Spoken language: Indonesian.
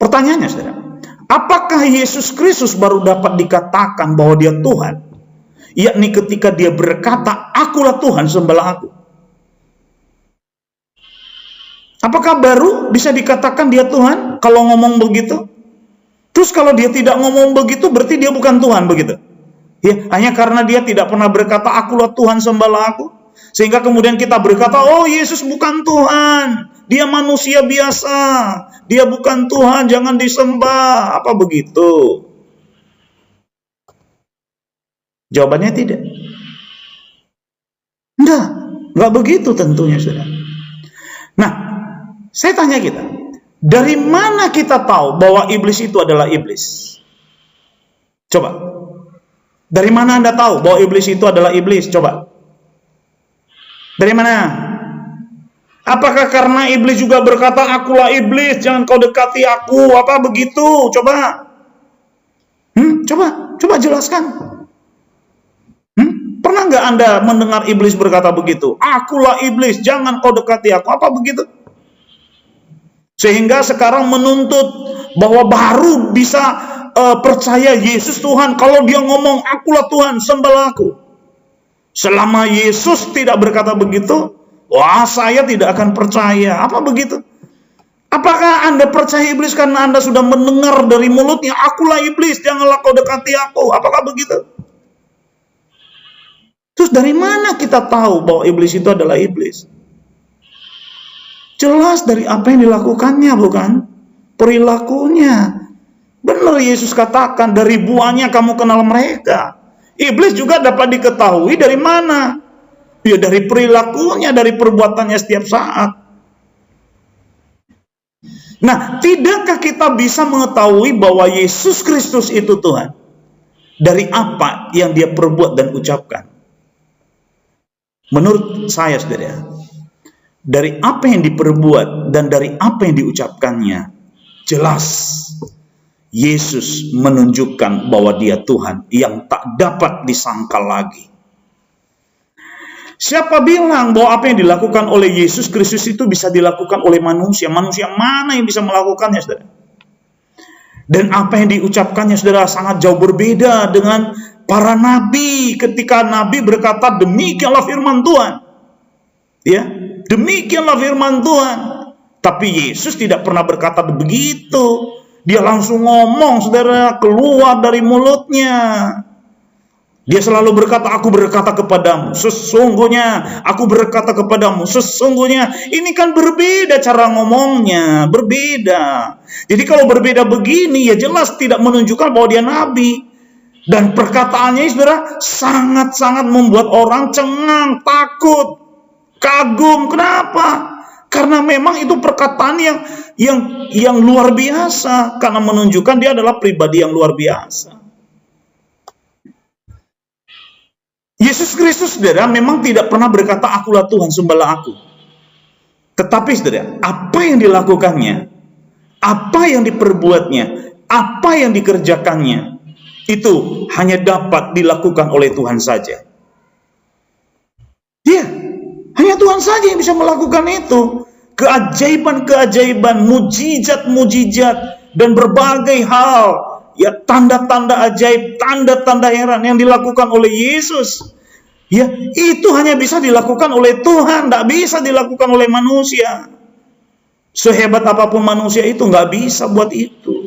Pertanyaannya, saudara, apakah Yesus Kristus baru dapat dikatakan bahwa dia Tuhan, yakni ketika dia berkata, "Akulah Tuhan, sembahlah aku"? Apakah baru bisa dikatakan dia Tuhan kalau ngomong begitu? Terus kalau dia tidak ngomong begitu, berarti dia bukan Tuhan, begitu? Ya, hanya karena dia tidak pernah berkata, "Akulah Tuhan, sembahlah aku", sehingga kemudian kita berkata, "Oh, Yesus bukan Tuhan, dia manusia biasa, dia bukan Tuhan, jangan disembah", apa begitu? Jawabannya tidak. Enggak begitu tentunya, saudara. Nah, saya tanya kita, dari mana kita tahu bahwa iblis itu adalah iblis? Coba. Dari mana Anda tahu bahwa iblis itu adalah iblis? Coba. Dari mana? Apakah karena iblis juga berkata, "Akulah iblis, jangan kau dekati aku", apa begitu? Coba. Coba jelaskan. Pernah nggak Anda mendengar iblis berkata begitu? "Akulah iblis, jangan kau dekati aku", apa begitu? Sehingga sekarang menuntut bahwa baru bisa percaya Yesus Tuhan kalau dia ngomong, "Akulah Tuhan, sembahlah aku". Selama Yesus tidak berkata begitu, wah, saya tidak akan percaya. Apa begitu? Apakah Anda percaya iblis karena Anda sudah mendengar dari mulutnya, "Akulah iblis, janganlah kau dekati aku"? Apakah begitu? Terus dari mana kita tahu bahwa iblis itu adalah iblis? Jelas dari apa yang dilakukannya, bukan? Perilakunya. Benar Yesus katakan, "Dari buahnya kamu kenal mereka". Iblis juga dapat diketahui dari mana? Ya dari perilakunya, dari perbuatannya setiap saat. Nah, tidakkah kita bisa mengetahui bahwa Yesus Kristus itu Tuhan? Dari apa yang dia perbuat dan ucapkan? Menurut saya, saudara, dari apa yang diperbuat dan dari apa yang diucapkannya, jelas Yesus menunjukkan bahwa dia Tuhan yang tak dapat disangkal lagi. Siapa bilang bahwa apa yang dilakukan oleh Yesus Kristus itu bisa dilakukan oleh manusia? Manusia mana yang bisa melakukannya, saudara? Dan apa yang diucapkannya, saudara, sangat jauh berbeda dengan para nabi. Ketika nabi berkata, "Demikianlah firman Tuhan", ya, demikianlah firman Tuhan. Tapi Yesus tidak pernah berkata begitu. Dia langsung ngomong, saudara, keluar dari mulutnya. Dia selalu berkata, "Aku berkata kepadamu, sesungguhnya", "Aku berkata kepadamu, sesungguhnya". Ini kan berbeda cara ngomongnya, berbeda. Jadi kalau berbeda begini, ya jelas tidak menunjukkan bahwa dia nabi. Dan perkataannya, saudara, sangat-sangat membuat orang cengang, takut, kagum. Kenapa? Karena memang itu perkataan yang luar biasa, karena menunjukkan dia adalah pribadi yang luar biasa. Yesus Kristus, saudara, memang tidak pernah berkata, "Akulah Tuhan, sembahlah aku". Tetapi, saudara, apa yang dilakukannya, apa yang diperbuatnya, apa yang dikerjakannya, itu hanya dapat dilakukan oleh Tuhan saja. Dia, hanya Tuhan saja yang bisa melakukan itu. Keajaiban-keajaiban, mujizat-mujizat, dan berbagai hal, ya, tanda-tanda ajaib, tanda-tanda heran yang dilakukan oleh Yesus, ya, itu hanya bisa dilakukan oleh Tuhan, tidak bisa dilakukan oleh manusia. Sehebat apapun manusia itu nggak bisa buat itu.